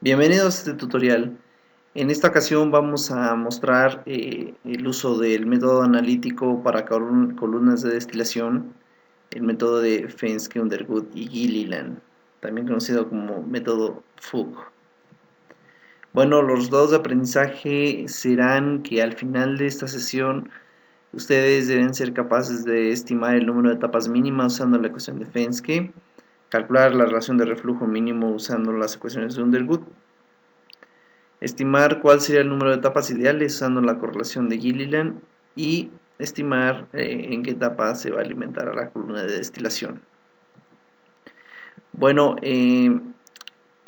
Bienvenidos a este tutorial. En esta ocasión vamos a mostrar el uso del método analítico para columnas de destilación, el método de Fenske-Underwood y Gilliland, también conocido como método Fugg. Bueno, los resultados de aprendizaje serán que al final de esta sesión ustedes deben ser capaces de estimar el número de etapas mínimas usando la ecuación de Fenske, calcular la relación de reflujo mínimo usando las ecuaciones de Underwood, estimar cuál sería el número de etapas ideales usando la correlación de Gilliland y estimar en qué etapa se va a alimentar a la columna de destilación. Bueno,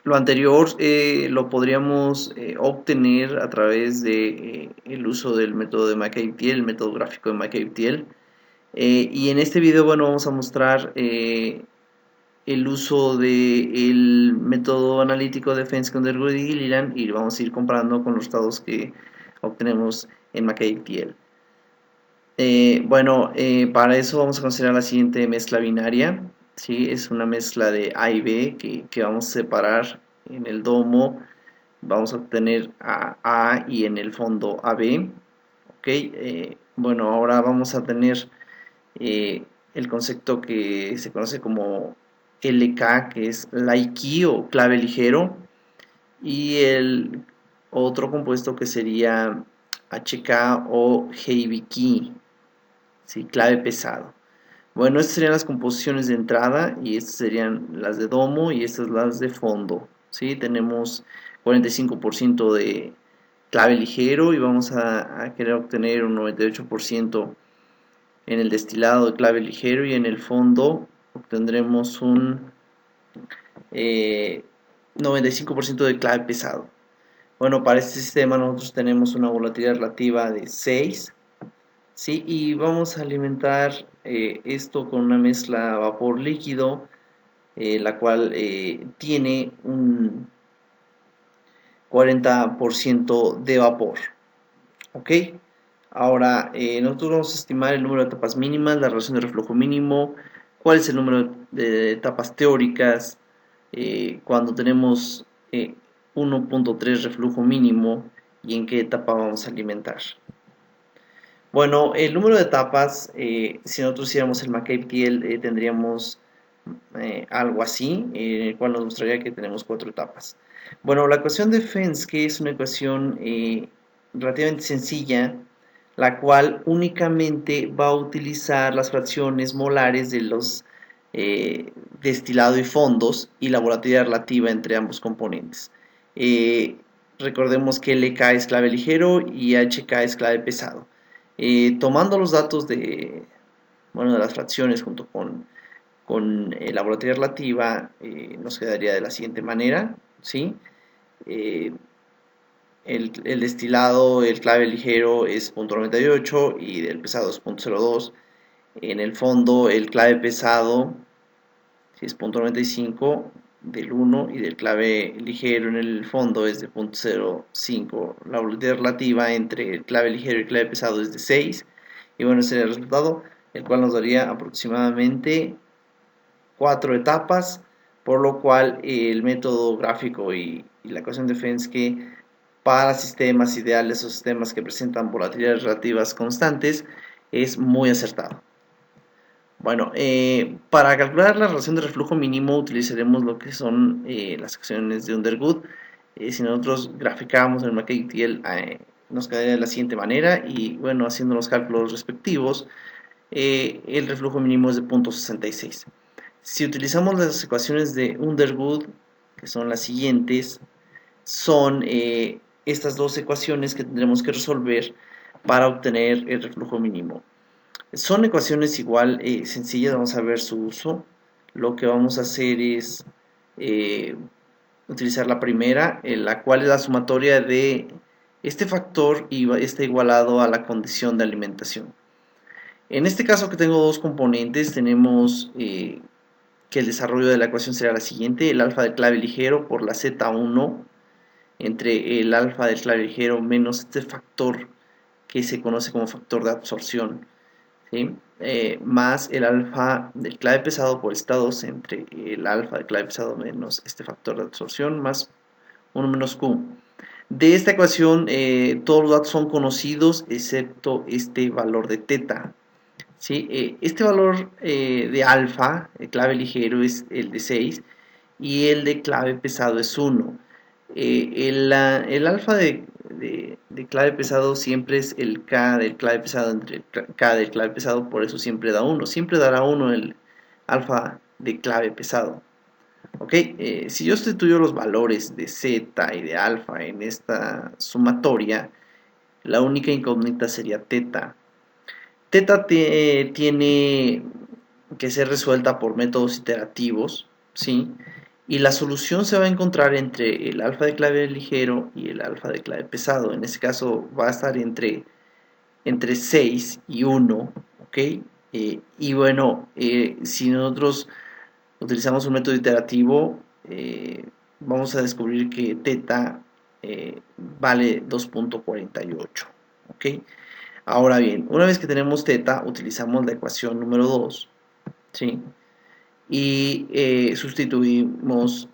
lo anterior lo podríamos obtener a través de el uso del método de McAbe-Thiele, el método gráfico de McAbe-Thiele. Y en este video, bueno, vamos a mostrar el uso del método analítico de Fenske-Underwood y Gilliland y vamos a ir comparando con los resultados que obtenemos en McAbe-Thiele. Para eso vamos a considerar la siguiente mezcla binaria. ¿Sí? Es una mezcla de A y B que vamos a separar en el domo. Vamos a obtener a A y en el fondo a B. Bueno, ahora vamos a tener el concepto que se conoce como LK, que es like key o clave ligero, y el otro compuesto que sería HK o heavy key, ¿sí? Clave pesado. Bueno, estas serían las composiciones de entrada y estas serían las de domo y estas las de fondo, ¿sí? Tenemos 45% de clave ligero y vamos a querer obtener un 98% en el destilado de clave ligero y en el fondo obtendremos un 95% de clave pesado. Bueno, para este sistema nosotros tenemos una volatilidad relativa de 6, ¿sí? Y vamos a alimentar esto con una mezcla vapor líquido, la cual tiene un 40% de vapor. ¿Ok? Ahora, nosotros vamos a estimar el número de etapas mínimas, la relación de reflujo mínimo, cuál es el número de etapas teóricas, cuando tenemos 1.3 reflujo mínimo y en qué etapa vamos a alimentar. Bueno, el número de etapas, si nosotros hiciéramos el McCabe-Thiele, tendríamos algo así, en el cual nos mostraría que tenemos 4 etapas. Bueno, la ecuación de Fenske es una ecuación relativamente sencilla, la cual únicamente va a utilizar las fracciones molares de los destilado y fondos y la volatilidad relativa entre ambos componentes. Recordemos que LK es clave ligero y HK es clave pesado. Tomando los datos de las fracciones junto con la volatilidad relativa, nos quedaría de la siguiente manera, ¿sí? El destilado, el clave ligero es 0.98 y del pesado es 0.02. En el fondo, el clave pesado es 0.95 del 1 y del clave ligero en el fondo es de 0.05. La volatilidad relativa entre el clave ligero y el clave pesado es de 6. Y bueno, ese sería el resultado, el cual nos daría aproximadamente 4 etapas, por lo cual el método gráfico y la ecuación de Fenske para sistemas ideales o sistemas que presentan volatilidades relativas constantes es muy acertado. Bueno, para calcular la relación de reflujo mínimo utilizaremos lo que son las ecuaciones de Underwood. Si nosotros graficamos el McCabe-Thiele, nos quedaría de la siguiente manera y bueno, haciendo los cálculos respectivos, el reflujo mínimo es de 0.66. Si utilizamos las ecuaciones de Underwood, que son las siguientes, son estas dos ecuaciones que tendremos que resolver para obtener el reflujo mínimo. Son ecuaciones igual sencillas, vamos a ver su uso. Lo que vamos a hacer es utilizar la primera, la cual es la sumatoria de este factor y está igualado a la condición de alimentación. En este caso que tengo dos componentes, tenemos que el desarrollo de la ecuación será la siguiente: el alfa del clave ligero por la Z1 entre el alfa del clave ligero menos este factor que se conoce como factor de absorción, ¿sí? Más el alfa del clave pesado por esta 2 entre el alfa del clave pesado menos este factor de absorción más 1 menos Q. De esta ecuación todos los datos son conocidos excepto este valor de teta. ¿Sí? Este valor de alfa, el clave ligero, es el de 6 y el de clave pesado es 1. El alfa de clave pesado siempre es el K del clave pesado entre el K del clave pesado, por eso siempre da 1. Siempre dará 1 el alfa de clave pesado. Ok, si yo sustituyo los valores de z y de alfa en esta sumatoria, la única incógnita sería teta. Teta tiene que ser resuelta por métodos iterativos, ¿sí? Y la solución se va a encontrar entre el alfa de clave ligero y el alfa de clave pesado. En este caso va a estar entre 6 y 1, ¿ok? Y bueno, si nosotros utilizamos un método iterativo, vamos a descubrir que teta vale 2.48, ¿ok? Ahora bien, una vez que tenemos teta, utilizamos la ecuación número 2, ¿sí? Y sustituimos,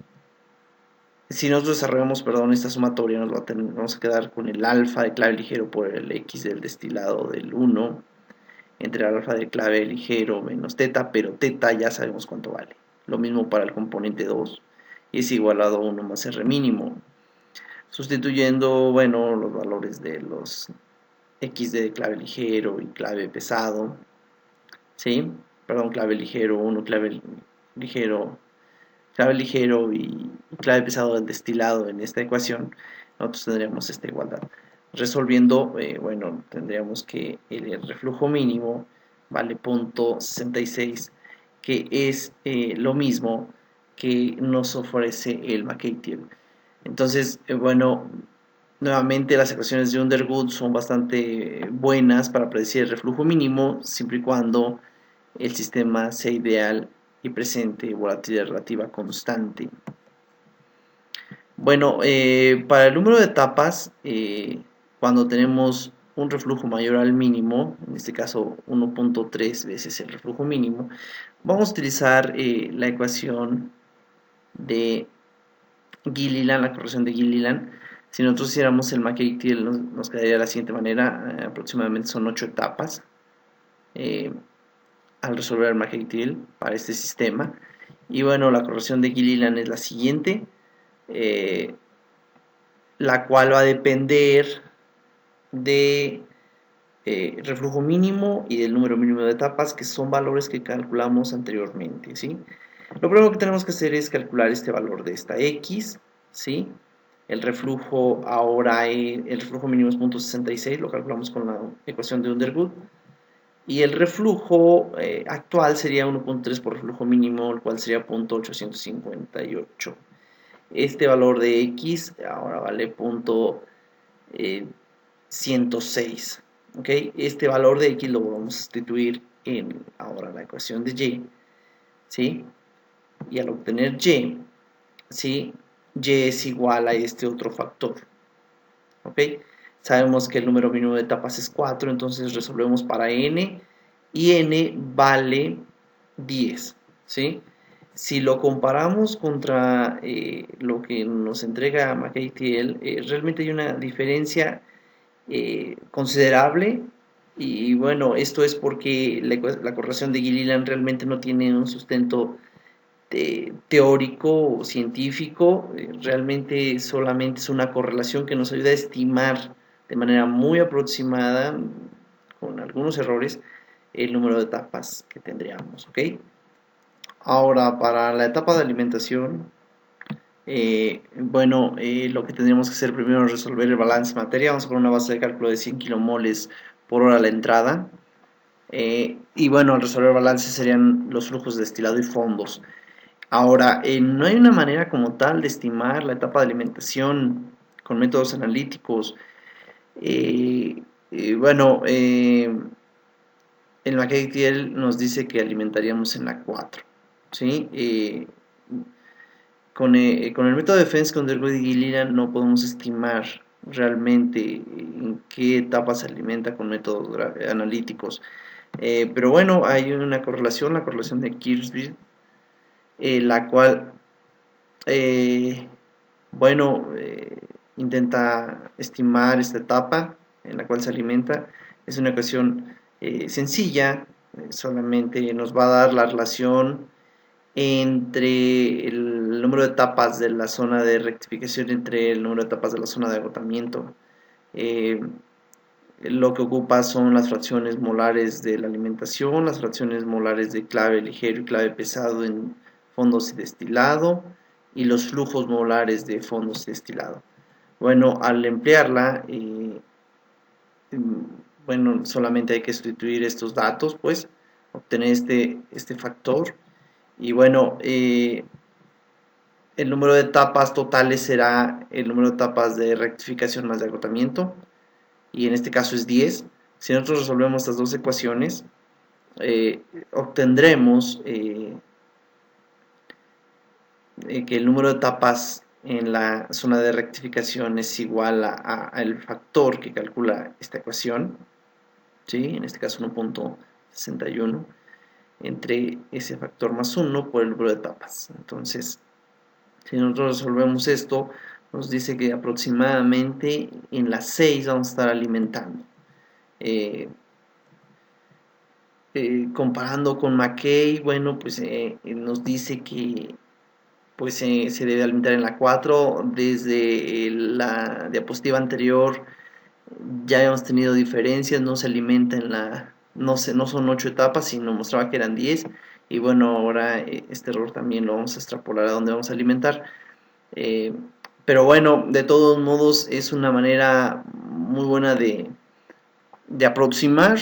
si nosotros desarrollamos, perdón, esta sumatoria, vamos a quedar con el alfa de clave ligero por el x del destilado del 1, entre el alfa de clave ligero menos teta, pero teta ya sabemos cuánto vale. Lo mismo para el componente 2, es igualado a 1 más r mínimo. Sustituyendo, bueno, los valores de los x de clave ligero y clave pesado, ¿sí? Perdón, clave ligero, 1, clave ligero y clave pesado del destilado en esta ecuación, nosotros tendríamos esta igualdad. Resolviendo, bueno, tendríamos que el reflujo mínimo vale 0.66, que es lo mismo que nos ofrece el McKay-Thiele. Entonces, bueno, nuevamente las ecuaciones de Underwood son bastante buenas para predecir el reflujo mínimo, siempre y cuando el sistema sea ideal y presente volatilidad relativa constante. Bueno, para el número de etapas, cuando tenemos un reflujo mayor al mínimo, en este caso 1.3 veces el reflujo mínimo, vamos a utilizar la ecuación de Gilliland, la corrección de Gilliland. Si nosotros hiciéramos el McKay-Thiele nos quedaría de la siguiente manera, aproximadamente son 8 etapas al resolver el McKay-Thiele para este sistema. Y bueno, la corrección de Gilliland es la siguiente, la cual va a depender de reflujo mínimo y del número mínimo de etapas, que son valores que calculamos anteriormente, ¿sí? Lo primero que tenemos que hacer es calcular este valor de esta x, ¿sí? El reflujo ahora, el reflujo mínimo es 0.66, lo calculamos con la ecuación de Underwood. Y el reflujo actual sería 1.3 por reflujo mínimo, el cual sería 0.858. Este valor de x ahora vale 0.106. ¿Okay? Este valor de x lo vamos a sustituir en ahora la ecuación de y, ¿sí? Y al obtener y, ¿sí? Y es igual a este otro factor, ¿ok? Sabemos que el número mínimo de etapas es 4, entonces resolvemos para n y n vale 10, ¿sí? Si lo comparamos contra lo que nos entrega McKay-Thiele, realmente hay una diferencia considerable. Y bueno, esto es porque la correlación de Gilliland realmente no tiene un sustento teórico o científico, realmente solamente es una correlación que nos ayuda a estimar de manera muy aproximada, con algunos errores, el número de etapas que tendríamos, ¿ok? Ahora, para la etapa de alimentación, bueno, lo que tendríamos que hacer primero es resolver el balance de materia. Vamos a poner una base de cálculo de 100 kilomoles por hora a la entrada. Y bueno, al resolver el balance serían los flujos de destilado y fondos. Ahora, no hay una manera como tal de estimar la etapa de alimentación con métodos analíticos. Bueno, el McKay-Thiele nos dice que alimentaríamos en la 4, ¿sí? Con el método de Fensk-Underwood y Gilliland no podemos estimar realmente en qué etapa se alimenta con métodos analíticos. Pero bueno, hay una correlación, la correlación de Kirchberg, la cual Bueno, intenta estimar esta etapa en la cual se alimenta. Es una ecuación sencilla, solamente nos va a dar la relación entre el número de etapas de la zona de rectificación entre el número de etapas de la zona de agotamiento. Eh, lo que ocupa son las fracciones molares de la alimentación, las fracciones molares de clave ligero y clave pesado en fondos y destilado y los flujos molares de fondos y destilado. Bueno, al emplearla, bueno, solamente hay que sustituir estos datos, pues, obtener este factor. Y bueno, el número de etapas totales será el número de etapas de rectificación más de agotamiento, y en este caso es 10. Si nosotros resolvemos estas dos ecuaciones, obtendremos que el número de etapas en la zona de rectificación es igual al factor que calcula esta ecuación, ¿sí? En este caso 1.61, entre ese factor más 1 por el número de etapas. Entonces, si nosotros resolvemos esto, nos dice que aproximadamente en las 6 vamos a estar alimentando. Eh, Comparando con McKay, bueno, pues nos dice que pues se debe alimentar en la 4. Desde la diapositiva anterior ya hemos tenido diferencias, no se alimenta en la, no son 8 etapas, sino mostraba que eran 10. Y bueno, ahora este error también lo vamos a extrapolar a dónde vamos a alimentar. Eh, pero bueno, de todos modos es una manera muy buena de aproximar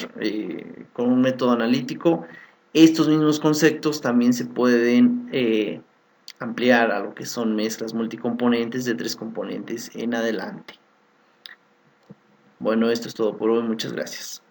con un método analítico. Estos mismos conceptos también se pueden ampliar a lo que son mezclas multicomponentes de 3 componentes en adelante. Bueno, esto es todo por hoy, muchas gracias.